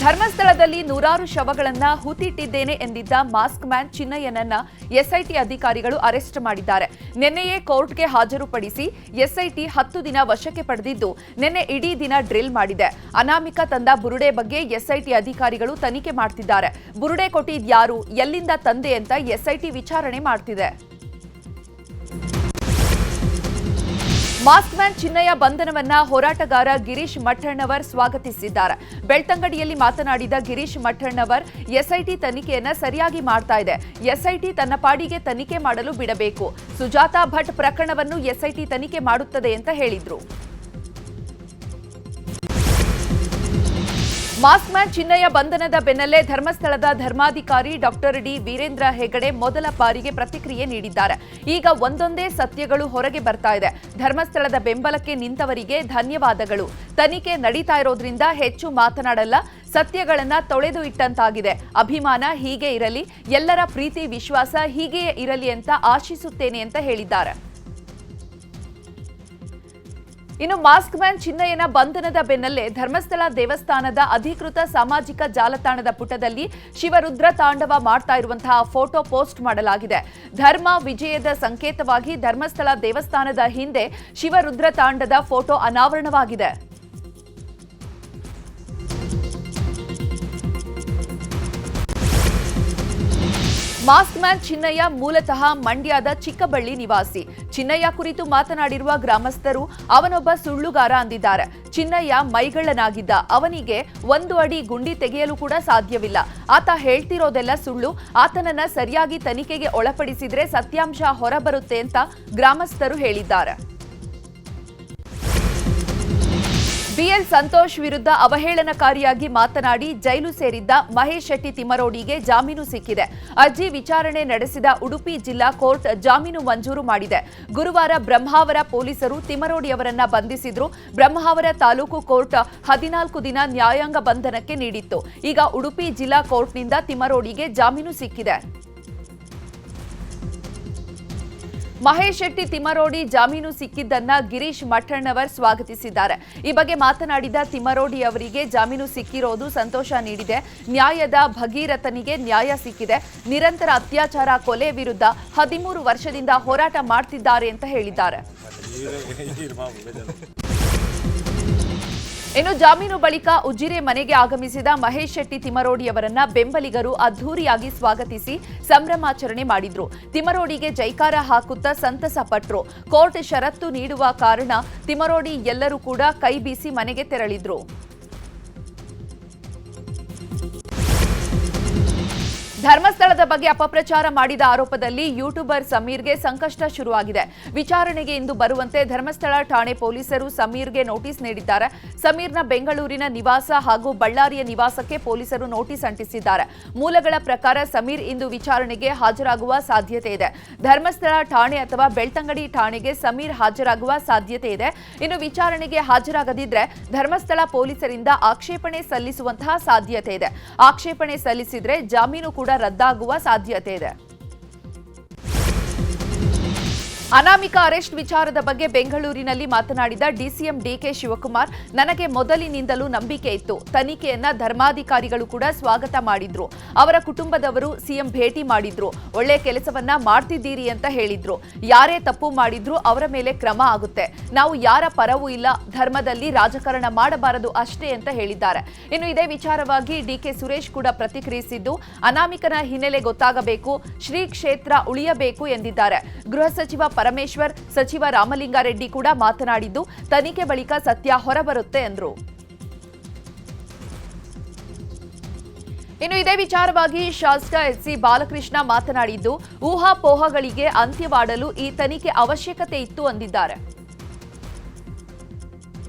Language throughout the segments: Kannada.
ಧರ್ಮಸ್ಥಳದಲ್ಲಿ ನೂರಾರು ಶವಗಳನ್ನ ಹೂತಿಟ್ಟಿದ್ದೇನೆ ಎಂದಿದ್ದ ಮಾಸ್ಕ್ ಮ್ಯಾನ್ ಚಿನ್ನಯ್ಯನನ್ನ ಎಸ್ಐಟಿ ಅಧಿಕಾರಿಗಳು ಅರೆಸ್ಟ್ ಮಾಡಿದ್ದಾರೆ. ನಿನ್ನೆಯೇ ಕೋರ್ಟ್ಗೆ ಹಾಜರುಪಡಿಸಿ ಎಸ್ಐಟಿ 10 ದಿನ ವಶಕ್ಕೆ ಪಡೆದಿದ್ದು ನಿನ್ನೆ ಇಡೀ ದಿನ ಡ್ರಿಲ್ ಮಾಡಿದೆ. ಅನಾಮಿಕ ತಂದ ಬುರುಡೆ ಬಗ್ಗೆ ಎಸ್ಐಟಿ ಅಧಿಕಾರಿಗಳು ತನಿಖೆ ಮಾಡ್ತಿದ್ದಾರೆ. ಬುರುಡೆ ಕೊಟ್ಟಿದ್ಯಾರು, ಎಲ್ಲಿಂದ ತಂದೆ ಅಂತ ಎಸ್ಐಟಿ ವಿಚಾರಣೆ ಮಾಡ್ತಿದೆ. ಮಾಸ್ಕ್ ಮ್ಯಾನ್ ಚಿನ್ನಯ್ಯ ಬಂಧನವನ್ನ ಹೋರಾಟಗಾರ ಗಿರೀಶ್ ಮಠಣ್ಣವರ್ ಸ್ವಾಗತಿಸಿದ್ದಾರೆ. ಬೆಳ್ತಂಗಡಿಯಲ್ಲಿ ಮಾತನಾಡಿದ ಗಿರೀಶ್ ಮಠಣ್ಣವರ್, ಎಸ್ಐಟಿ ತನಿಖೆಯನ್ನ ಸರಿಯಾಗಿ ಮಾಡ್ತಾ ಇದೆ. ಎಸ್ಐಟಿ ತನ್ನ ಪಾಡಿಗೆ ತನಿಖೆ ಮಾಡಲು ಬಿಡಬೇಕು. ಸುಜಾತಾ ಭಟ್ ಪ್ರಕರಣವನ್ನು ಎಸ್ಐಟಿ ತನಿಖೆ ಮಾಡುತ್ತದೆ ಅಂತ ಹೇಳಿದ್ರು. ಮಾಸ್ಕ್ ಮ್ಯಾನ್ ಚಿನ್ನಯ್ಯ ಬಂಧನದ ಬೆನ್ನಲ್ಲೇ ಧರ್ಮಸ್ಥಳದ ಧರ್ಮಾಧಿಕಾರಿ ಡಾಕ್ಟರ್ ಡಿ ವೀರೇಂದ್ರ ಹೆಗಡೆ ಮೊದಲ ಬಾರಿಗೆ ಪ್ರತಿಕ್ರಿಯೆ ನೀಡಿದ್ದಾರೆ. ಈಗ ಒಂದೊಂದೇ ಸತ್ಯಗಳು ಹೊರಗೆ ಬರ್ತಾ ಇದೆ. ಧರ್ಮಸ್ಥಳದ ಬೆಂಬಲಕ್ಕೆ ನಿಂತವರಿಗೆ ಧನ್ಯವಾದಗಳು. ತನಿಖೆ ನಡೀತಾ ಇರೋದ್ರಿಂದ ಹೆಚ್ಚು ಮಾತನಾಡಲ್ಲ. ಸತ್ಯಗಳನ್ನ ತೊಳೆದು ಇಟ್ಟಂತಾಗಿದೆ. ಅಭಿಮಾನ ಹೀಗೆ ಇರಲಿ, ಎಲ್ಲರ ಪ್ರೀತಿ ವಿಶ್ವಾಸ ಹೀಗೆಯೇ ಇರಲಿ ಅಂತ ಆಶಿಸುತ್ತೇನೆ ಅಂತ ಹೇಳಿದ್ದಾರೆ. ಇನ್ನು ಮಾಸ್ಕ್ ಮ್ಯಾನ್ ಚಿನ್ನಯ್ಯನ ಬಂಧನದ ಬೆನ್ನಲ್ಲೇ ಧರ್ಮಸ್ಥಳ ದೇವಸ್ಥಾನದ ಅಧಿಕೃತ ಸಾಮಾಜಿಕ ಜಾಲತಾಣದ ಪುಟದಲ್ಲಿ ಶಿವರುದ್ರ ತಾಂಡವ ಮಾಡ್ತಾ ಇರುವಂತಹ ಫೋಟೋ ಪೋಸ್ಟ್ ಮಾಡಲಾಗಿದೆ. ಧರ್ಮ ವಿಜಯದ ಸಂಕೇತವಾಗಿ ಧರ್ಮಸ್ಥಳ ದೇವಸ್ಥಾನದ ಹಿಂದೆ ಶಿವರುದ್ರ ತಾಂಡದ ಫೋಟೋ ಅನಾವರಣವಾಗಿದೆ. ಮಾಸ್ಕ್ ಮ್ಯಾನ್ ಚಿನ್ನಯ್ಯ ಮೂಲತಃ ಮಂಡ್ಯದ ಚಿಕ್ಕಬಳ್ಳಿ ನಿವಾಸಿ. ಚಿನ್ನಯ್ಯ ಕುರಿತು ಮಾತನಾಡಿರುವ ಗ್ರಾಮಸ್ಥರು, ಅವನೊಬ್ಬ ಸುಳ್ಳುಗಾರ ಅಂದಿದ್ದಾರೆ. ಚಿನ್ನಯ್ಯ ಮೈಗಳ್ಳನಾಗಿದ್ದ. ಅವನಿಗೆ 1 ಅಡಿ ಗುಂಡಿ ತೆಗೆಯಲು ಕೂಡ ಸಾಧ್ಯವಿಲ್ಲ. ಆತ ಹೇಳ್ತಿರೋದೆಲ್ಲ ಸುಳ್ಳು. ಆತನನ್ನ ಸರಿಯಾಗಿ ತನಿಖೆಗೆ ಒಳಪಡಿಸಿದ್ರೆ ಸತ್ಯಾಂಶ ಹೊರಬರುತ್ತೆ ಅಂತ ಗ್ರಾಮಸ್ಥರು ಹೇಳಿದ್ದಾರೆ. ಬಿಎಲ್ ಸಂತೋಷ್ ವಿರುದ್ಧ ಅವಹೇಳನಕಾರಿಯಾಗಿ ಮಾತನಾಡಿ ಜೈಲು ಸೇರಿದ್ದ ಮಹೇಶ್ ಶೆಟ್ಟಿ ತಿಮರೋಡಿಗೆ ಜಾಮೀನು ಸಿಕ್ಕಿದೆ. ಅರ್ಜಿ ವಿಚಾರಣೆ ನಡೆಸಿದ ಉಡುಪಿ ಜಿಲ್ಲಾ ಕೋರ್ಟ್ ಜಾಮೀನು ಮಂಜೂರು ಮಾಡಿದೆ. ಗುರುವಾರ ಬ್ರಹ್ಮಾವರ ಪೊಲೀಸರು ತಿಮರೋಡಿಯವರನ್ನ ಬಂಧಿಸಿದ್ರು. ಬ್ರಹ್ಮಾವರ ತಾಲೂಕು ಕೋರ್ಟ್ 14 ದಿನ ನ್ಯಾಯಾಂಗ ಬಂಧನಕ್ಕೆ ನೀಡಿತ್ತು. ಈಗ ಉಡುಪಿ ಜಿಲ್ಲಾ ಕೋರ್ಟ್ನಿಂದ ತಿಮರೋಡಿಗೆ ಜಾಮೀನು ಸಿಕ್ಕಿದೆ. ಮಹೇಶ್ ಶೆಟ್ಟಿ ತಿಮರೋಡಿ ಜಾಮೀನು ಸಿಕ್ಕಿದ್ದನ್ನ ಗಿರೀಶ್ ಮಠಣ್ಣವರ್ ಸ್ವಾಗತಿಸಿದ್ದಾರೆ. ಈ ಬಗ್ಗೆ ಮಾತನಾಡಿದ ತಿಮರೋಡಿ ಅವರಿಗೆ ಜಾಮೀನು ಸಿಕ್ಕಿರೋದು ಸಂತೋಷ ನೀಡಿದೆ. ನ್ಯಾಯದ ಭಗೀರಥನಿಗೆ ನ್ಯಾಯ ಸಿಕ್ಕಿದೆ. ನಿರಂತರ ಅತ್ಯಾಚಾರ, ಕೊಲೆ ವಿರುದ್ಧ 13 ವರ್ಷದಿಂದ ಹೋರಾಟ ಮಾಡ್ತಿದ್ದಾರೆ ಅಂತ ಹೇಳಿದ್ದಾರೆ. ಇನ್ನು ಜಾಮೀನು ಬಳಿಕ ಉಜಿರೆ ಮನೆಗೆ ಆಗಮಿಸಿದ ಮಹೇಶ್ ಶೆಟ್ಟಿ ತಿಮರೋಡಿಯವರನ್ನ ಬೆಂಬಲಿಗರು ಅದ್ಧೂರಿಯಾಗಿ ಸ್ವಾಗತಿಸಿ ಸಂಭ್ರಮಾಚರಣೆ ಮಾಡಿದ್ರು. ತಿಮರೋಡಿಗೆ ಜೈಕಾರ ಹಾಕುತ್ತಾ ಸಂತಸ ಪಟ್ರು. ಕೋರ್ಟ್ ಷರತ್ತು ನೀಡುವ ಕಾರಣ ತಿಮರೋಡಿ ಎಲ್ಲರೂ ಕೂಡ ಕೈ ಬೀಸಿ ಮನೆಗೆ ತೆರಳಿದ್ರು. ಧರ್ಮಸ್ಥಳದ ಬಗ್ಗೆ ಅಪಪ್ರಚಾರ ಮಾಡಿದ ಆರೋಪದಲ್ಲಿ ಯೂಟ್ಯೂಬರ್ ಸಮೀರ್ಗೆ ಸಂಕಷ್ಟ ಶುರುವಾಗಿದೆ. ವಿಚಾರಣೆಗೆ ಇಂದು ಬರುವಂತೆ ಧರ್ಮಸ್ಥಳ ಠಾಣೆ ಪೊಲೀಸರು ಸಮೀರ್ಗೆ ನೋಟಿಸ್ ನೀಡಿದ್ದಾರೆ. ಸಮೀರ್ನ ಬೆಂಗಳೂರಿನ ನಿವಾಸ ಹಾಗೂ ಬಳ್ಳಾರಿಯ ನಿವಾಸಕ್ಕೆ ಪೊಲೀಸರು ನೋಟಿಸ್ ಅಂಟಿಸಿದ್ದಾರೆ. ಮೂಲಗಳ ಪ್ರಕಾರ ಸಮೀರ್ ಇಂದು ವಿಚಾರಣೆಗೆ ಹಾಜರಾಗುವ ಸಾಧ್ಯತೆ ಇದೆ. ಧರ್ಮಸ್ಥಳ ಠಾಣೆ ಅಥವಾ ಬೆಳ್ತಂಗಡಿ ಠಾಣೆಗೆ ಸಮೀರ್ ಹಾಜರಾಗುವ ಸಾಧ್ಯತೆ ಇದೆ. ಇನ್ನು ವಿಚಾರಣೆಗೆ ಹಾಜರಾಗದಿದ್ರೆ ಧರ್ಮಸ್ಥಳ ಪೊಲೀಸರಿಂದ ಆಕ್ಷೇಪಣೆ ಸಲ್ಲಿಸುವಂತಹ ಸಾಧ್ಯತೆ ಇದೆ. ಆಕ್ಷೇಪಣೆ ಸಲ್ಲಿಸಿದ್ರೆ ಜಾಮೀನು ಕೂಡ ರದ್ದಾಗುವ ಸಾಧ್ಯತೆ ಇದೆ. ಅನಾಮಿಕ ಅರೆಸ್ಟ್ ವಿಚಾರದ ಬಗ್ಗೆ ಬೆಂಗಳೂರಿನಲ್ಲಿ ಮಾತನಾಡಿದ ಡಿಸಿಎಂ ಡಿಕೆ ಶಿವಕುಮಾರ್, ನನಗೆ ಮೊದಲಿನಿಂದಲೂ ನಂಬಿಕೆ ಇತ್ತು. ತನಿಖೆಯನ್ನ ಧರ್ಮಾಧಿಕಾರಿಗಳು ಕೂಡ ಸ್ವಾಗತ ಮಾಡಿದ್ರು. ಅವರ ಕುಟುಂಬದವರು ಸಿಎಂ ಭೇಟಿ ಮಾಡಿದ್ರು. ಒಳ್ಳೆ ಕೆಲಸವನ್ನ ಮಾಡ್ತಿದ್ದೀರಿ ಅಂತ ಹೇಳಿದ್ರು. ಯಾರೇ ತಪ್ಪು ಮಾಡಿದ್ರು ಅವರ ಮೇಲೆ ಕ್ರಮ ಆಗುತ್ತೆ. ನಾವು ಯಾರ ಪರವೂ ಇಲ್ಲ. ಧರ್ಮದಲ್ಲಿ ರಾಜಕಾರಣ ಮಾಡಬಾರದು ಅಷ್ಟೇ ಅಂತ ಹೇಳಿದ್ದಾರೆ. ಇನ್ನು ಇದೇ ವಿಚಾರವಾಗಿ ಡಿಕೆ ಸುರೇಶ್ ಕೂಡ ಪ್ರತಿಕ್ರಿಯಿಸಿದ್ದು, ಅನಾಮಿಕನ ಹಿನ್ನೆಲೆ ಗೊತ್ತಾಗಬೇಕು, ಶ್ರೀ ಕ್ಷೇತ್ರ ಉಳಿಯಬೇಕು ಎಂದಿದ್ದಾರೆ. ಗೃಹ ಸಚಿವ ಪರಮೇಶ್ವರ್, ಸಚಿವ ರಾಮಲಿಂಗಾರೆಡ್ಡಿ ಕೂಡ ಮಾತನಾಡಿದ್ದು, ತನಿಖೆ ಬಳಿಕ ಸತ್ಯ ಹೊರಬರುತ್ತೆ ಎಂದರು. ಇನ್ನು ಇದೇ ವಿಚಾರವಾಗಿ ಶಾಸಕ ಎಚ್.ಸಿ. ಬಾಲಕೃಷ್ಣ ಮಾತನಾಡಿದ್ದು, ಊಹಾಪೋಹಗಳಿಗೆ ಅಂತ್ಯವಾಡಲು ಈ ತನಿಖೆ ಅವಶ್ಯಕತೆ ಇತ್ತು ಎಂದಿದ್ದಾರೆ.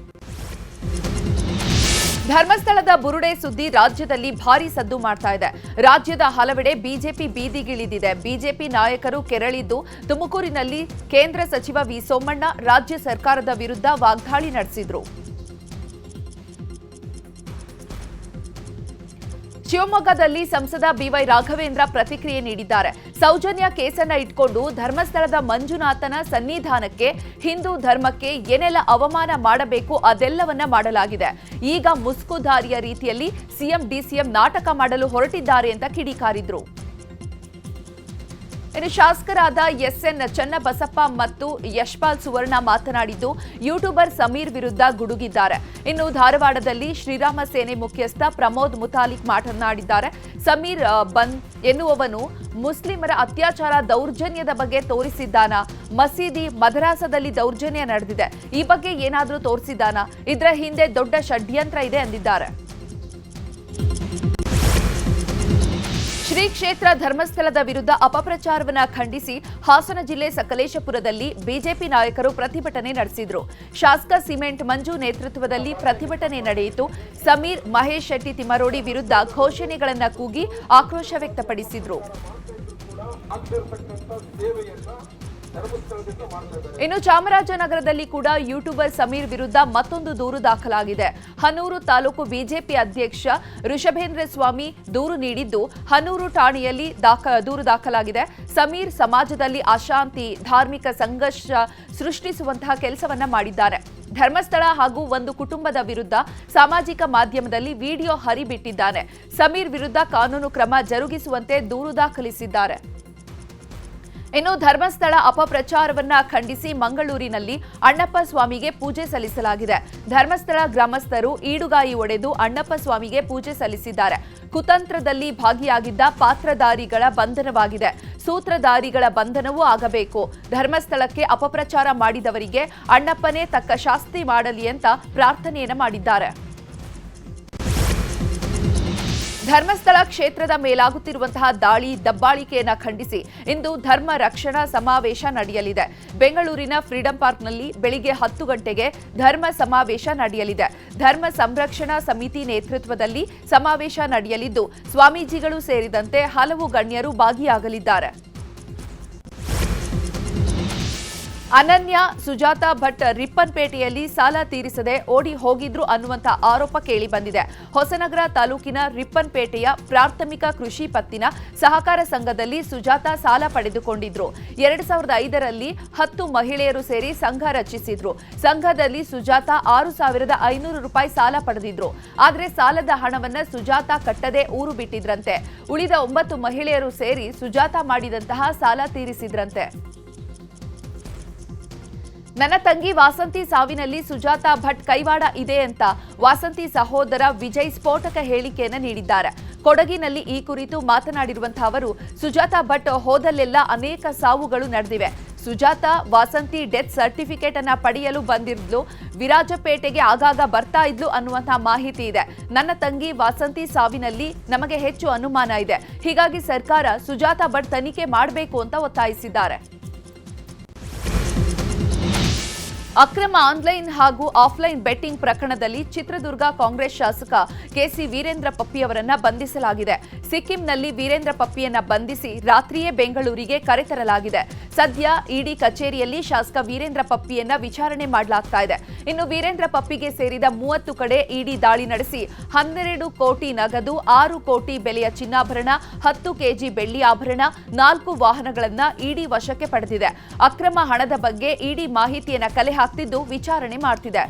ಧರ್ಮಸ್ಥಳದ ಬುರುಡೆ ಸುದ್ದಿ ರಾಜ್ಯದಲ್ಲಿ ಭಾರೀ ಸದ್ದು ಮಾಡ್ತಾ ಇದೆ. ರಾಜ್ಯದ ಹಲವೆಡೆ ಬಿಜೆಪಿ ಬೀದಿಗಿಳಿದಿದೆ. ಬಿಜೆಪಿ ನಾಯಕರು ಕೆರಳಿದ್ದು, ತುಮಕೂರಿನಲ್ಲಿ ಕೇಂದ್ರ ಸಚಿವ ವಿ ಸೋಮಣ್ಣ ರಾಜ್ಯ ಸರ್ಕಾರದ ವಿರುದ್ಧ ವಾಗ್ದಾಳಿ ನಡೆಸಿದ್ರು. ಶಿವಮೊಗ್ಗದಲ್ಲಿ ಸಂಸದ ಬಿವೈ ರಾಘವೇಂದ್ರ ಪ್ರತಿಕ್ರಿಯೆ ನೀಡಿದ್ದಾರೆ. ಸೌಜನ್ಯ ಕೇಸನ್ನ ಇಟ್ಕೊಂಡು ಧರ್ಮಸ್ಥಳದ ಮಂಜುನಾಥನ ಸನ್ನಿಧಾನಕ್ಕೆ ಹಿಂದೂ ಧರ್ಮಕ್ಕೆ ಏನೆಲ್ಲ ಅವಮಾನ ಮಾಡಬೇಕು ಅದೆಲ್ಲವನ್ನ ಮಾಡಲಾಗಿದೆ. ಈಗ ಮುಸ್ಕುಧಾರಿಯ ರೀತಿಯಲ್ಲಿ ಸಿಎಂ ಡಿಸಿಎಂ ನಾಟಕ ಮಾಡಲು ಹೊರಟಿದ್ದಾರೆ ಅಂತ ಕಿಡಿಕಾರಿದ್ರು. ಇನ್ನು ಶಾಸಕರಾದ ಎಸ್ಎನ್ ಚನ್ನಬಸಪ್ಪ ಮತ್ತು ಯಶ್ಪಾಲ್ ಸುವರ್ಣ ಮಾತನಾಡಿದ್ದು ಯೂಟ್ಯೂಬರ್ ಸಮೀರ್ ವಿರುದ್ಧ ಗುಡುಗಿದ್ದಾರೆ. ಇನ್ನು ಧಾರವಾಡದಲ್ಲಿ ಶ್ರೀರಾಮ ಸೇನೆ ಮುಖ್ಯಸ್ಥ ಪ್ರಮೋದ್ ಮುತಾಲಿಕ್ ಮಾತನಾಡಿದ್ದಾರೆ. ಸಮೀರ್ ಬಂದ್ ಎನ್ನುವವನು ಮುಸ್ಲಿಮರ ಅತ್ಯಾಚಾರ ದೌರ್ಜನ್ಯದ ಬಗ್ಗೆ ತೋರಿಸಿದ್ದಾನ? ಮಸೀದಿ ಮದರಾಸದಲ್ಲಿ ದೌರ್ಜನ್ಯ ನಡೆದಿದೆ, ಈ ಬಗ್ಗೆ ಏನಾದರೂ ತೋರಿಸಿದ್ದಾನ? ಇದರ ಹಿಂದೆ ದೊಡ್ಡ ಷಡ್ಯಂತ್ರ ಇದೆ ಎಂದಿದ್ದಾರೆ. ಶ್ರೀ ಕ್ಷೇತ್ರ ಧರ್ಮಸ್ಥಳದ ವಿರುದ್ಧ ಅಪಪ್ರಚಾರವನ್ನು ಖಂಡಿಸಿ ಹಾಸನ ಜಿಲ್ಲೆ ಸಕಲೇಶಪುರದಲ್ಲಿ ಬಿಜೆಪಿ ನಾಯಕರು ಪ್ರತಿಭಟನೆ ನಡೆಸಿದರು. ಶಾಸಕ ಸಿಮೆಂಟ್ ಮಂಜು ನೇತೃತ್ವದಲ್ಲಿ ಪ್ರತಿಭಟನೆ ನಡೆಯಿತು. ಸಮೀರ್, ಮಹೇಶ್ ಶೆಟ್ಟಿ ತಿಮ್ಮರೋಡಿ ವಿರುದ್ಧ ಘೋಷಣೆಗಳನ್ನು ಕೂಗಿ ಆಕ್ರೋಶ ವ್ಯಕ್ತಪಡಿಸಿದರು. ಇನ್ನು ಚಾಮರಾಜನಗರದಲ್ಲಿ ಕೂಡ ಯೂಟ್ಯೂಬರ್ ಸಮೀರ್ ವಿರುದ್ಧ ಮತ್ತೊಂದು ದೂರು ದಾಖಲಾಗಿದೆ. ಹನೂರು ತಾಲೂಕು ಬಿಜೆಪಿ ಅಧ್ಯಕ್ಷ ಋಷಭೇಂದ್ರ ಸ್ವಾಮಿ ದೂರು ನೀಡಿದ್ದು, ಹನೂರು ಠಾಣೆಯಲ್ಲಿ ದೂರು ದಾಖಲಾಗಿದೆ. ಸಮೀರ್ ಸಮಾಜದಲ್ಲಿ ಅಶಾಂತಿ, ಧಾರ್ಮಿಕ ಸಂಘರ್ಷ ಸೃಷ್ಟಿಸುವಂತಹ ಕೆಲಸವನ್ನ ಮಾಡಿದ್ದಾರೆ. ಧರ್ಮಸ್ಥಳ ಹಾಗೂ ಒಂದು ಕುಟುಂಬದ ವಿರುದ್ಧ ಸಾಮಾಜಿಕ ಮಾಧ್ಯಮದಲ್ಲಿ ವಿಡಿಯೋ ಹರಿಬಿಟ್ಟಿದ್ದಾನೆ. ಸಮೀರ್ ವಿರುದ್ಧ ಕಾನೂನು ಕ್ರಮ ಜರುಗಿಸುವಂತೆ ದೂರು ದಾಖಲಿಸಿದ್ದಾರೆ. ಇನ್ನು ಧರ್ಮಸ್ಥಳ ಅಪಪ್ರಚಾರವನ್ನ ಖಂಡಿಸಿ ಮಂಗಳೂರಿನಲ್ಲಿ ಅಣ್ಣಪ್ಪ ಸ್ವಾಮಿಗೆ ಪೂಜೆ ಸಲ್ಲಿಸಲಾಗಿದೆ. ಧರ್ಮಸ್ಥಳ ಗ್ರಾಮಸ್ಥರು ಈಡುಗಾಯಿ ಒಡೆದು ಅಣ್ಣಪ್ಪ ಸ್ವಾಮಿಗೆ ಪೂಜೆ ಸಲ್ಲಿಸಿದ್ದಾರೆ. ಕುತಂತ್ರದಲ್ಲಿ ಭಾಗಿಯಾಗಿದ್ದ ಪಾತ್ರಧಾರಿಗಳ ಬಂಧನವಾಗಿದೆ. ಸೂತ್ರಧಾರಿಗಳ ಬಂಧನವೂ ಆಗಬೇಕು. ಧರ್ಮಸ್ಥಳಕ್ಕೆ ಅಪಪ್ರಚಾರ ಮಾಡಿದವರಿಗೆ ಅಣ್ಣಪ್ಪನೇ ತಕ್ಕ ಶಾಸ್ತಿ ಮಾಡಲಿ ಅಂತ ಪ್ರಾರ್ಥನೆಯನ್ನ ಮಾಡಿದ್ದಾರೆ. ಧರ್ಮಸ್ಥಳ ಕ್ಷೇತ್ರದ ಮೇಲಾಗುತ್ತಿರುವಂತಹ ದಾಳಿ, ದಬ್ಬಾಳಿಕೆಯನ್ನು ಖಂಡಿಸಿ ಇಂದು ಧರ್ಮ ರಕ್ಷಣಾ ಸಮಾವೇಶ ನಡೆಯಲಿದೆ. ಬೆಂಗಳೂರಿನ ಫ್ರೀಡಂ ಪಾರ್ಕ್ನಲ್ಲಿ ಬೆಳಿಗ್ಗೆ 10 ಗಂಟೆಗೆ ಧರ್ಮ ಸಮಾವೇಶ ನಡೆಯಲಿದೆ. ಧರ್ಮ ಸಂರಕ್ಷಣಾ ಸಮಿತಿ ನೇತೃತ್ವದಲ್ಲಿ ಸಮಾವೇಶ ನಡೆಯಲಿದ್ದು, ಸ್ವಾಮೀಜಿಗಳು ಸೇರಿದಂತೆ ಹಲವು ಗಣ್ಯರು ಭಾಗಿಯಾಗಲಿದ್ದಾರೆ. ಅನನ್ಯ, ಸುಜಾತಾ ಭಟ್ ರಿಪ್ಪನ್ಪೇಟೆಯಲ್ಲಿ ಸಾಲ ತೀರಿಸದೆ ಓಡಿ ಹೋಗಿದ್ರು ಅನ್ನುವಂಥ ಆರೋಪ ಕೇಳಿಬಂದಿದೆ. ಹೊಸನಗರ ತಾಲೂಕಿನ ರಿಪ್ಪನ್ಪೇಟೆಯ ಪ್ರಾಥಮಿಕ ಕೃಷಿ ಪತ್ತಿನ ಸಹಕಾರ ಸಂಘದಲ್ಲಿ ಸುಜಾತಾ ಸಾಲ ಪಡೆದುಕೊಂಡಿದ್ರು. 2005ರಲ್ಲಿ 10 ಮಹಿಳೆಯರು ಸೇರಿ ಸಂಘ ರಚಿಸಿದ್ರು. ಸಂಘದಲ್ಲಿ ಸುಜಾತಾ 6,500 ರೂಪಾಯಿ ಸಾಲ ಪಡೆದಿದ್ರು. ಆದರೆ ಸಾಲದ ಹಣವನ್ನ ಸುಜಾತಾ ಕಟ್ಟದೆ ಊರು ಬಿಟ್ಟಿದ್ರಂತೆ. ಉಳಿದ 9 ಮಹಿಳೆಯರು ಸೇರಿ ಸುಜಾತಾ ಮಾಡಿದಂತಹ ಸಾಲ ತೀರಿಸಿದ್ರಂತೆ. ನನ್ನ ತಂಗಿ ವಾಸಂತಿ ಸಾವಿನಲ್ಲಿ ಸುಜಾತಾ ಭಟ್ ಕೈವಾಡ ಇದೆ ಅಂತ ವಾಸಂತಿ ಸಹೋದರ ವಿಜಯ್ ಸ್ಫೋಟಕ ಹೇಳಿಕೆಯನ್ನು ನೀಡಿದ್ದಾರೆ. ಕೊಡಗಿನಲ್ಲಿ ಈ ಕುರಿತು ಮಾತನಾಡಿರುವಂತಹ ಅವರು, ಸುಜಾತಾ ಭಟ್ ಹೋದಲ್ಲೆಲ್ಲ ಅನೇಕ ಸಾವುಗಳು ನಡೆದಿವೆ. ಸುಜಾತಾ ವಾಸಂತಿ ಡೆತ್ ಸರ್ಟಿಫಿಕೇಟ್ ಅನ್ನ ಪಡೆಯಲು ಬಂದಿದ್ಲು, ವಿರಾಜಪೇಟೆಗೆ ಆಗಾಗ ಬರ್ತಾ ಇದ್ಲು ಅನ್ನುವಂತಹ ಮಾಹಿತಿ ಇದೆ. ನನ್ನ ತಂಗಿ ವಾಸಂತಿ ಸಾವಿನಲ್ಲಿ ನಮಗೆ ಹೆಚ್ಚು ಅನುಮಾನ ಇದೆ. ಹೀಗಾಗಿ ಸರ್ಕಾರ ಸುಜಾತಾ ಭಟ್ ತನಿಖೆ ಮಾಡಬೇಕು ಅಂತ ಒತ್ತಾಯಿಸಿದ್ದಾರೆ. ಅಕ್ರಮ ಆನ್ಲೈನ್ ಹಾಗೂ ಆಫ್ಲೈನ್ ಬೆಟ್ಟಿಂಗ್ ಪ್ರಕರಣದಲ್ಲಿ ಚಿತ್ರದುರ್ಗ ಕಾಂಗ್ರೆಸ್ ಶಾಸಕ ಕೆಸಿ ವೀರೇಂದ್ರ ಪಪ್ಪಿಯವರನ್ನ ಬಂಧಿಸಲಾಗಿದೆ. ಸಿಕ್ಕಿಂನಲ್ಲಿ ವೀರೇಂದ್ರ ಪಪ್ಪಿಯನ್ನ ಬಂಧಿಸಿ ರಾತ್ರಿಯೇ ಬೆಂಗಳೂರಿಗೆ ಕರೆತರಲಾಗಿದೆ. ಸದ್ಯ ಇಡಿ ಕಚೇರಿಯಲ್ಲಿ ಶಾಸಕ ವೀರೇಂದ್ರ ಪಪ್ಪಿಯನ್ನ ವಿಚಾರಣೆ ಮಾಡಲಾಗ್ತಾ ಇದೆ. ಇನ್ನು ವೀರೇಂದ್ರ ಪಪ್ಪಿಗೆ ಸೇರಿದ 30 ಕಡೆ ಇಡಿ ದಾಳಿ ನಡೆಸಿ 12 ಕೋಟಿ ನಗದು, 6 ಕೋಟಿ ಬೆಲೆಯ ಚಿನ್ನಾಭರಣ, 10 ಕೆಜಿ ಬೆಳ್ಳಿ ಆಭರಣ, 4 ವಾಹನಗಳನ್ನ ಇಡಿ ವಶಕ್ಕೆ ಪಡೆದಿದೆ. ಅಕ್ರಮ ಹಣದ ಬಗ್ಗೆ ಇಡಿ ಮಾಹಿತಿಯನ್ನ ಕಲೆ ಹಾಕ್ತಿದ್ದು ವಿಚಾರಣೆ ಮಾಡ್ತಿದೆ.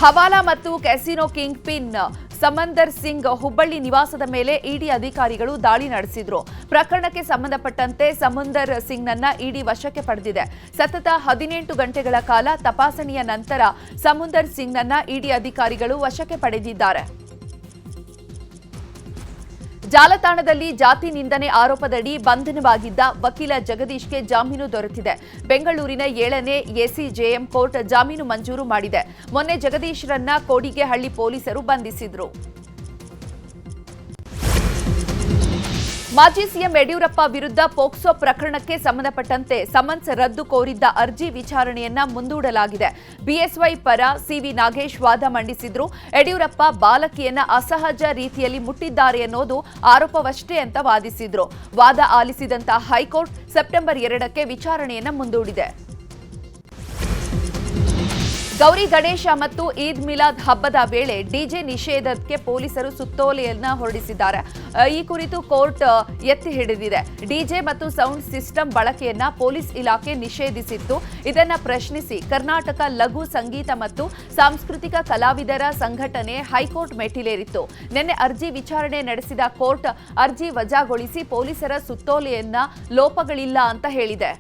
ಹವಾಲಾ ಮತ್ತು ಕ್ಯಾಸಿನೋ ಕಿಂಗ್ ಪಿನ್ ಸಮಂದರ್ ಸಿಂಗ್ ಹುಬ್ಬಳ್ಳಿ ನಿವಾಸದ ಮೇಲೆ ಇಡಿ ಅಧಿಕಾರಿಗಳು ದಾಳಿ ನಡೆಸಿದ್ರು. ಪ್ರಕರಣಕ್ಕೆ ಸಂಬಂಧಪಟ್ಟಂತೆ ಸಮಂದರ್ ಸಿಂಗ್ನನ್ನ ಇಡಿ ವಶಕ್ಕೆ ಪಡೆದಿದೆ. ಸತತ 18 ಗಂಟೆಗಳ ಕಾಲ ತಪಾಸಣೆಯ ನಂತರ ಸಮಂದರ್ ಸಿಂಗ್ನನ್ನ ಇಡಿ ಅಧಿಕಾರಿಗಳು ವಶಕ್ಕೆ ಪಡೆದಿದ್ದಾರೆ. ಜಾಲತಾಣದಲ್ಲಿ ಜಾತಿ ನಿಂದನೆ ಆರೋಪದಡಿ ಬಂಧನವಾಗಿದ್ದ ವಕೀಲ ಜಗದೀಶ್ಗೆ ಜಾಮೀನು ದೊರೆತಿದೆ. ಬೆಂಗಳೂರಿನ 7ನೇ ಎಸಿಜೆಎಂ ಕೋರ್ಟ್ ಜಾಮೀನು ಮಂಜೂರು ಮಾಡಿದೆ. ಮೊನ್ನೆ ಜಗದೀಶ್ರನ್ನ ಕೋಡಿಗೆಹಳ್ಳಿ ಪೊಲೀಸರು ಬಂಧಿಸಿದ್ರು. ಮಾಜಿ ಸಿಎಂ ಯಡಿಯೂರಪ್ಪ ವಿರುದ್ಧ ಪೋಕ್ಸೋ ಪ್ರಕರಣಕ್ಕೆ ಸಂಬಂಧಪಟ್ಟಂತೆ ಸಮನ್ಸ್ ರದ್ದು ಕೋರಿದ್ದ ಅರ್ಜಿ ವಿಚಾರಣೆಯನ್ನ ಮುಂದೂಡಲಾಗಿದೆ. ಬಿಎಸ್ವೈ ಪರ ಸಿವಿ ನಾಗೇಶ್ ವಾದ ಮಂಡಿಸಿದ್ರು. ಯಡಿಯೂರಪ್ಪ ಬಾಲಕಿಯನ್ನ ಅಸಹಜ ರೀತಿಯಲ್ಲಿ ಮುಟ್ಟಿದ್ದಾರೆ ಅನ್ನೋದು ಆರೋಪವಷ್ಟೇ ಅಂತ ವಾದಿಸಿದ್ರು. ವಾದ ಆಲಿಸಿದಂತ ಹೈಕೋರ್ಟ್ ಸೆಪ್ಟೆಂಬರ್ 2ಕ್ಕೆ ವಿಚಾರಣೆಯನ್ನ ಮುಂದೂಡಿದೆ. ಗೌರಿ ಗಣೇಶ ಮತ್ತು ಈದ್ ಮಿಲಾದ್ ಹಬ್ಬದ ವೇಳೆ ಡಿಜೆ ನಿಷೇಧಕ್ಕೆ ಪೊಲೀಸರು ಸುತ್ತೋಲೆಯನ್ನ ಹೊರಡಿಸಿದ್ದಾರೆ. ಈ ಕುರಿತು ಕೋರ್ಟ್ ಎತ್ತಿ ಹಿಡಿದಿದೆ. ಡಿಜೆ ಮತ್ತು ಸೌಂಡ್ ಸಿಸ್ಟಮ್ ಬಳಕೆಯನ್ನ ಪೊಲೀಸ್ ಇಲಾಖೆ ನಿಷೇಧಿಸಿತ್ತು. ಇದನ್ನ ಪ್ರಶ್ನಿಸಿ ಕರ್ನಾಟಕ ಲಘು ಸಂಗೀತ ಮತ್ತು ಸಾಂಸ್ಕೃತಿಕ ಕಲಾವಿದರ ಸಂಘಟನೆ ಹೈಕೋರ್ಟ್ ಮೆಟ್ಟಿಲೇರಿತ್ತು. ನಿನ್ನೆ ಅರ್ಜಿ ವಿಚಾರಣೆ ನಡೆಸಿದ ಕೋರ್ಟ್ ಅರ್ಜಿ ವಜಾಗೊಳಿಸಿ ಪೊಲೀಸರ ಸುತ್ತೋಲೆಯನ್ನ ಲೋಪಗಳಿಲ್ಲ ಅಂತ ಹೇಳಿದೆ.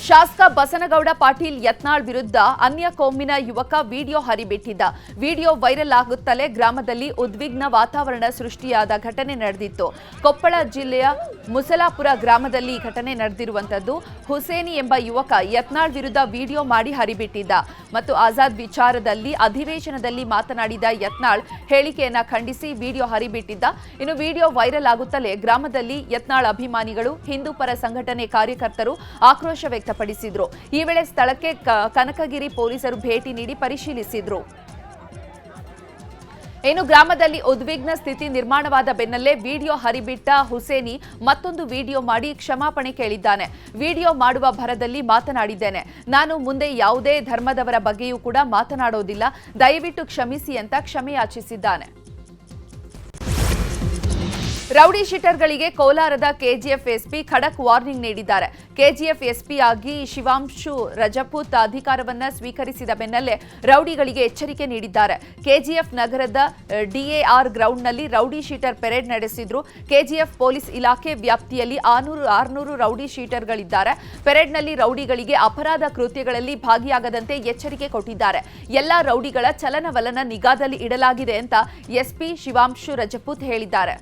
ಶಾಸಕ ಬಸನಗೌಡ ಪಾಟೀಲ್ ಯತ್ನಾಳ್ ವಿರುದ್ಧ ಅನ್ಯ ಕೋಮಿನ ಯುವಕ ವಿಡಿಯೋ ಹರಿಬಿಟ್ಟಿದ್ದ. ವಿಡಿಯೋ ವೈರಲ್ ಆಗುತ್ತಲೇ ಗ್ರಾಮದಲ್ಲಿ ಉದ್ವಿಗ್ನ ವಾತಾವರಣ ಸೃಷ್ಟಿಯಾದ ಘಟನೆ ನಡೆದಿತ್ತು. ಕೊಪ್ಪಳ ಜಿಲ್ಲೆಯ ಮುಸಲಾಪುರ ಗ್ರಾಮದಲ್ಲಿ ಈ ಘಟನೆ ನಡೆದಿರುವಂತದ್ದು. ಹುಸೇನಿ ಎಂಬ ಯುವಕ ಯತ್ನಾಳ್ ವಿರುದ್ಧ ವಿಡಿಯೋ ಮಾಡಿ ಹರಿಬಿಟ್ಟಿದ್ದ ಮತ್ತು ಆಜಾದ್ ವಿಚಾರದಲ್ಲಿ ಅಧಿವೇಶನದಲ್ಲಿ ಮಾತನಾಡಿದ ಯತ್ನಾಳ್ ಹೇಳಿಕೆಯನ್ನ ಖಂಡಿಸಿ ವಿಡಿಯೋ ಹರಿಬಿಟ್ಟಿದ್ದ. ಇನ್ನು ವಿಡಿಯೋ ವೈರಲ್ ಆಗುತ್ತಲೇ ಗ್ರಾಮದಲ್ಲಿ ಯತ್ನಾಳ್ ಅಭಿಮಾನಿಗಳು, ಹಿಂದೂ ಪರ ಸಂಘಟನೆ ಕಾರ್ಯಕರ್ತರು ಆಕ್ರೋಶ ವ್ಯಕ್ತಪಡಿಸಿದ್ರು. ಈ ವೇಳೆ ಸ್ಥಳಕ್ಕೆ ಕನಕಗಿರಿ ಪೊಲೀಸರು ಭೇಟಿ ನೀಡಿ ಪರಿಶೀಲಿಸಿದ್ರು. ಇನ್ನು ಗ್ರಾಮದಲ್ಲಿ ಉದ್ವಿಗ್ನ ಸ್ಥಿತಿ ನಿರ್ಮಾಣವಾದ ಬೆನ್ನಲ್ಲೇ ವಿಡಿಯೋ ಹರಿಬಿಟ್ಟ ಹುಸೇನಿ ಮತ್ತೊಂದು ವಿಡಿಯೋ ಮಾಡಿ ಕ್ಷಮಾಪಣೆ ಕೇಳಿದ್ದಾನೆ. ವಿಡಿಯೋ ಮಾಡುವ ಭರದಲ್ಲಿ ಮಾತನಾಡಿದ್ದೇನೆ. ನಾನು ಮುಂದೆ ಯಾವುದೇ ಧರ್ಮದವರ ಬಗ್ಗೆಯೂ ಕೂಡ ಮಾತನಾಡೋದಿಲ್ಲ. ದಯವಿಟ್ಟು ಕ್ಷಮಿಸಿ ಅಂತ ಕ್ಷಮೆ ಯಾಚಿಸಿದ್ದಾನೆ. ರೌಡಿ ಶೀಟರ್ಗಳಿಗೆ ಕೋಲಾರದ ಕೆಜಿಎಫ್ ಎಸ್ಪಿ ಖಡಕ್ ವಾರ್ನಿಂಗ್ ನೀಡಿದ್ದಾರೆ. ಕೆಜಿಎಫ್ ಎಸ್ಪಿ ಆಗಿ ಶಿವಾಂಶು ರಜಪೂತ್ ಅಧಿಕಾರವನ್ನ ಸ್ವೀಕರಿಸಿದ ಬೆನ್ನಲ್ಲೇ ರೌಡಿಗಳಿಗೆ ಎಚ್ಚರಿಕೆ ನೀಡಿದ್ದಾರೆ. ಕೆಜಿಎಫ್ ನಗರದ ಡಿಎಆರ್ ಗ್ರೌಂಡ್ನಲ್ಲಿ ರೌಡಿ ಶೀಟರ್ ಪೆರೇಡ್ ನಡೆಸಿದ್ರು. ಕೆಜಿಎಫ್ ಪೊಲೀಸ್ ಇಲಾಖೆ ವ್ಯಾಪ್ತಿಯಲ್ಲಿ 600 ರೌಡಿ ಶೀಟರ್ಗಳಿದ್ದಾರೆ. ಪೆರೇಡ್ನಲ್ಲಿ ರೌಡಿಗಳಿಗೆ ಅಪರಾಧ ಕೃತ್ಯಗಳಲ್ಲಿ ಭಾಗಿಯಾಗದಂತೆ ಎಚ್ಚರಿಕೆ ಕೊಟ್ಟಿದ್ದಾರೆ. ಎಲ್ಲಾ ರೌಡಿಗಳ ಚಲನವಲನ ನಿಗಾದಲ್ಲಿ ಇಡಲಾಗಿದೆ ಅಂತ ಎಸ್ಪಿ ಶಿವಾಂಶು ರಜಪೂತ್ ಹೇಳಿದ್ದಾರೆ.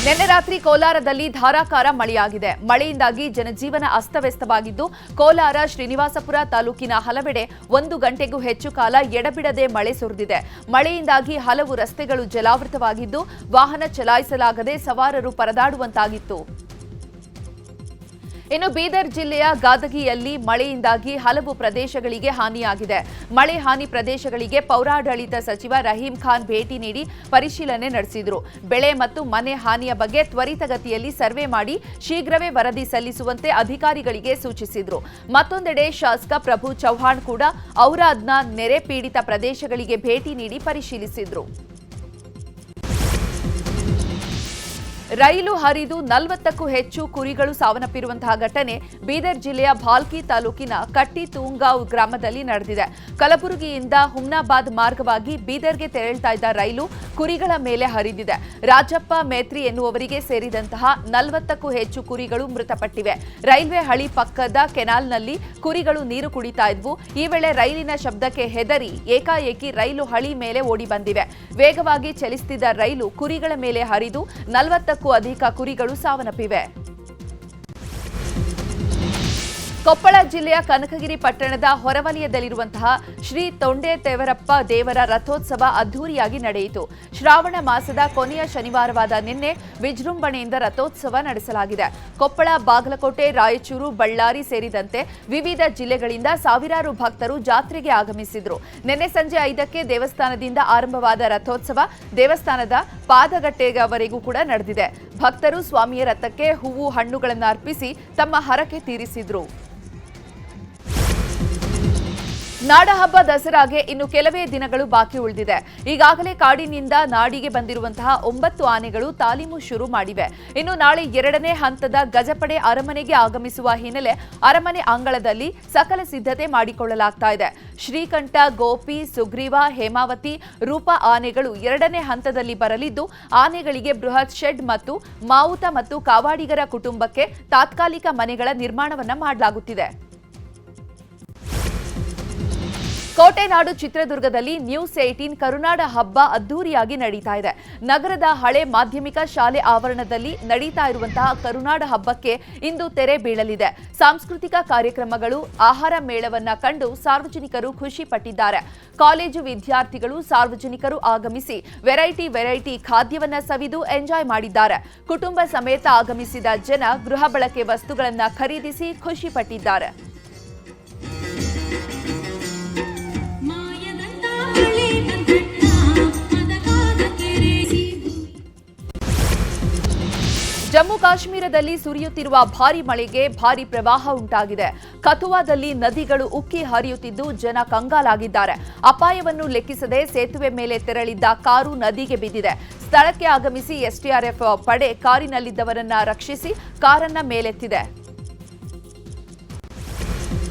ನಿನ್ನೆ ರಾತ್ರಿ ಕೋಲಾರದಲ್ಲಿ ಧಾರಾಕಾರ ಮಳೆಯಾಗಿದೆ. ಮಳೆಯಿಂದಾಗಿ ಜನಜೀವನ ಅಸ್ತವ್ಯಸ್ತವಾಗಿದ್ದು, ಕೋಲಾರ ಶ್ರೀನಿವಾಸಪುರ ತಾಲೂಕಿನ ಹಲವೆಡೆ 1 ಗಂಟೆಗೂ ಹೆಚ್ಚು ಕಾಲ ಎಡಬಿಡದೆ ಮಳೆ ಸುರಿದಿದೆ. ಮಳೆಯಿಂದಾಗಿ ಹಲವು ರಸ್ತೆಗಳು ಜಲಾವೃತವಾಗಿದ್ದು, ವಾಹನ ಚಲಾಯಿಸಲಾಗದೆ ಸವಾರರು ಪರದಾಡುವಂತಾಗಿತ್ತು. ಇನ್ನು ಬೀದರ್ ಜಿಲ್ಲೆಯ ಗಾದಗಿಯಲ್ಲಿ ಮಳೆಯಿಂದಾಗಿ ಹಲವು ಪ್ರದೇಶಗಳಿಗೆ ಹಾನಿಯಾಗಿದೆ. ಮಳೆ ಹಾನಿ ಪ್ರದೇಶಗಳಿಗೆ ಪೌರಾಡಳಿತ ಸಚಿವ ರಹೀಂ ಖಾನ್ ಭೇಟಿ ನೀಡಿ ಪರಿಶೀಲನೆ ನಡೆಸಿದರು. ಬೆಳೆ ಮತ್ತು ಮನೆ ಹಾನಿಯ ಬಗ್ಗೆ ತ್ವರಿತಗತಿಯಲ್ಲಿ ಸರ್ವೆ ಮಾಡಿ ಶೀಘ್ರವೇ ವರದಿ ಸಲ್ಲಿಸುವಂತೆ ಅಧಿಕಾರಿಗಳಿಗೆ ಸೂಚಿಸಿದರು. ಮತ್ತೊಂದೆಡೆ ಶಾಸಕ ಪ್ರಭು ಚೌಹಾಣ್ ಕೂಡ ಔರಾದ್ನ ನೆರೆ ಪೀಡಿತ ಪ್ರದೇಶಗಳಿಗೆ ಭೇಟಿ ನೀಡಿ ಪರಿಶೀಲಿಸಿದರು. ರೈಲು ಹರಿದು 40ಕ್ಕೂ ಹೆಚ್ಚು ಕುರಿಗಳು ಸಾವನ್ನಪ್ಪಿರುವಂತಹ ಘಟನೆ ಬೀದರ್ ಜಿಲ್ಲೆಯ ಭಾಲ್ಕಿ ತಾಲೂಕಿನ ಕಟ್ಟಿತೂಂಗಾವ್ ಗ್ರಾಮದಲ್ಲಿ ನಡೆದಿದೆ. ಕಲಬುರಗಿಯಿಂದ ಹುಮ್ನಾಬಾದ್ ಮಾರ್ಗವಾಗಿ ಬೀದರ್ಗೆ ತೆರಳುತ್ತಾ ಇದ್ದ ರೈಲು ಕುರಿಗಳ ಮೇಲೆ ಹರಿದಿದೆ. ರಾಜಪ್ಪ ಮೇತ್ರಿ ಎನ್ನುವವರಿಗೆ ಸೇರಿದಂತಹ 40ಕ್ಕೂ ಹೆಚ್ಚು ಕುರಿಗಳು ಮೃತಪಟ್ಟಿವೆ. ರೈಲ್ವೆ ಹಳಿ ಪಕ್ಕದ ಕೆನಾಲ್ನಲ್ಲಿ ಕುರಿಗಳು ನೀರು ಕುಡಿತಾ ಇದ್ವು. ಈ ವೇಳೆ ರೈಲಿನ ಶಬ್ದಕ್ಕೆ ಹೆದರಿ ಏಕಾಏಕಿ ರೈಲು ಹಳಿ ಮೇಲೆ ಓಡಿ ಬಂದಿವೆ. ವೇಗವಾಗಿ ಚಲಿಸುತ್ತಿದ್ದ ರೈಲು ಕುರಿಗಳ ಮೇಲೆ ಹರಿದು 40ಕ್ಕೂ ಅಧಿಕ ಕುರಿಗಳು ಸಾವನ್ನಪ್ಪಿವೆ. ಕೊಪ್ಪಳ ಜಿಲ್ಲೆಯ ಕನಕಗಿರಿ ಪಟ್ಟಣದ ಹೊರವಲಯದಲ್ಲಿರುವಂತಹ ಶ್ರೀ ತೊಂಡೆತೇವರಪ್ಪ ದೇವರ ರಥೋತ್ಸವ ಅದ್ದೂರಿಯಾಗಿ ನಡೆಯಿತು. ಶ್ರಾವಣ ಮಾಸದ ಕೊನೆಯ ಶನಿವಾರವಾದ ನಿನ್ನೆ ವಿಜೃಂಭಣೆಯಿಂದ ರಥೋತ್ಸವ ನಡೆಸಲಾಗಿದೆ. ಕೊಪ್ಪಳ, ಬಾಗಲಕೋಟೆ, ರಾಯಚೂರು, ಬಳ್ಳಾರಿ ಸೇರಿದಂತೆ ವಿವಿಧ ಜಿಲ್ಲೆಗಳಿಂದ ಸಾವಿರಾರು ಭಕ್ತರು ಜಾತ್ರೆಗೆ ಆಗಮಿಸಿದ್ರು. ನಿನ್ನೆ ಸಂಜೆ 5ಕ್ಕೆ ದೇವಸ್ಥಾನದಿಂದ ಆರಂಭವಾದ ರಥೋತ್ಸವ ದೇವಸ್ಥಾನದ ಪಾದಗಟ್ಟೆಯವರೆಗೂ ಕೂಡ ನಡೆದಿದೆ. ಭಕ್ತರು ಸ್ವಾಮಿಯ ರಥಕ್ಕೆ ಹೂವು, ಹಣ್ಣುಗಳನ್ನು ಅರ್ಪಿಸಿ ತಮ್ಮ ಹರಕೆ ತೀರಿಸಿದ್ರು. ನಾಡಹಬ್ಬ ದಸರಾಗೆ ಇನ್ನು ಕೆಲವೇ ದಿನಗಳು ಬಾಕಿ ಉಳಿದಿದೆ. ಈಗಾಗಲೇ ಕಾಡಿನಿಂದ ನಾಡಿಗೆ ಬಂದಿರುವಂತಹ 9 ಆನೆಗಳು ತಾಲೀಮು ಶುರು ಮಾಡಿವೆ. ಇನ್ನು ನಾಳೆ 2ನೇ ಹಂತದ ಗಜಪಡೆ ಅರಮನೆಗೆ ಆಗಮಿಸುವ ಹಿನ್ನೆಲೆ ಅರಮನೆ ಅಂಗಳದಲ್ಲಿ ಸಕಲ ಸಿದ್ಧತೆ ಮಾಡಿಕೊಳ್ಳಲಾಗ್ತಾ ಇದೆ. ಶ್ರೀಕಂಠ, ಗೋಪಿ, ಸುಗ್ರೀವ, ಹೇಮಾವತಿ, ರೂಪ ಆನೆಗಳು 2ನೇ ಹಂತದಲ್ಲಿ ಬರಲಿದ್ದು, ಆನೆಗಳಿಗೆ ಬೃಹತ್ ಶೆಡ್ ಮತ್ತು ಮಾವುತ ಮತ್ತು ಕಾವಾಡಿಗರ ಕುಟುಂಬಕ್ಕೆ ತಾತ್ಕಾಲಿಕ ಮನೆಗಳ ನಿರ್ಮಾಣವನ್ನ ಮಾಡಲಾಗುತ್ತಿದೆ. ಕೋಟೆನಾಡು ಚಿತ್ರದುರ್ಗದಲ್ಲಿ ನ್ಯೂಸ್ 18 ಕರುನಾಡ ಹಬ್ಬ ಅದ್ದೂರಿಯಾಗಿ ನಡೀತಾ ಇದೆ. ನಗರದ ಹಳೆ ಮಾಧ್ಯಮಿಕ ಶಾಲೆ ಆವರಣದಲ್ಲಿ ನಡೀತಾ ಇರುವಂತಹ ಕರುನಾಡ ಹಬ್ಬಕ್ಕೆ ಇಂದು ತೆರೆ ಬೀಳಲಿದೆ. ಸಾಂಸ್ಕೃತಿಕ ಕಾರ್ಯಕ್ರಮಗಳು, ಆಹಾರ ಮೇಳವನ್ನ ಕಂಡು ಸಾರ್ವಜನಿಕರು ಖುಷಿ ಪಟ್ಟಿದ್ದಾರೆ. ಕಾಲೇಜು ವಿದ್ಯಾರ್ಥಿಗಳು, ಸಾರ್ವಜನಿಕರು ಆಗಮಿಸಿ ವೆರೈಟಿ ಖಾದ್ಯವನ್ನ ಸವಿದು ಎಂಜಾಯ್ ಮಾಡಿದ್ದಾರೆ. ಕುಟುಂಬ ಸಮೇತ ಆಗಮಿಸಿದ ಜನ ಗೃಹ ಬಳಕೆ ವಸ್ತುಗಳನ್ನ ಖರೀದಿಸಿ ಖುಷಿ ಪಟ್ಟಿದ್ದಾರೆ. ಜಮ್ಮು ಕಾಶ್ಮೀರದಲ್ಲಿ ಸುರಿಯುತ್ತಿರುವ ಭಾರೀ ಮಳೆಗೆ ಭಾರೀ ಪ್ರವಾಹ ಉಂಟಾಗಿದೆ. ಕಥುವಾದಲ್ಲಿ ನದಿಗಳು ಉಕ್ಕಿ ಹರಿಯುತ್ತಿದ್ದು ಜನ ಕಂಗಾಲಾಗಿದ್ದಾರೆ. ಅಪಾಯವನ್ನು ಲೆಕ್ಕಿಸದೆ ಸೇತುವೆ ಮೇಲೆ ತೆರಳಿದ್ದ ಕಾರು ನದಿಗೆ ಬಿದ್ದಿದೆ. ಸ್ಥಳಕ್ಕೆ ಆಗಮಿಸಿ ಎಸ್ಡಿಆರ್ಎಫ್ ಪಡೆ ಕಾರಿನಲ್ಲಿದ್ದವರನ್ನ ರಕ್ಷಿಸಿ ಕಾರನ್ನ ಮೇಲೆತ್ತಿದೆ.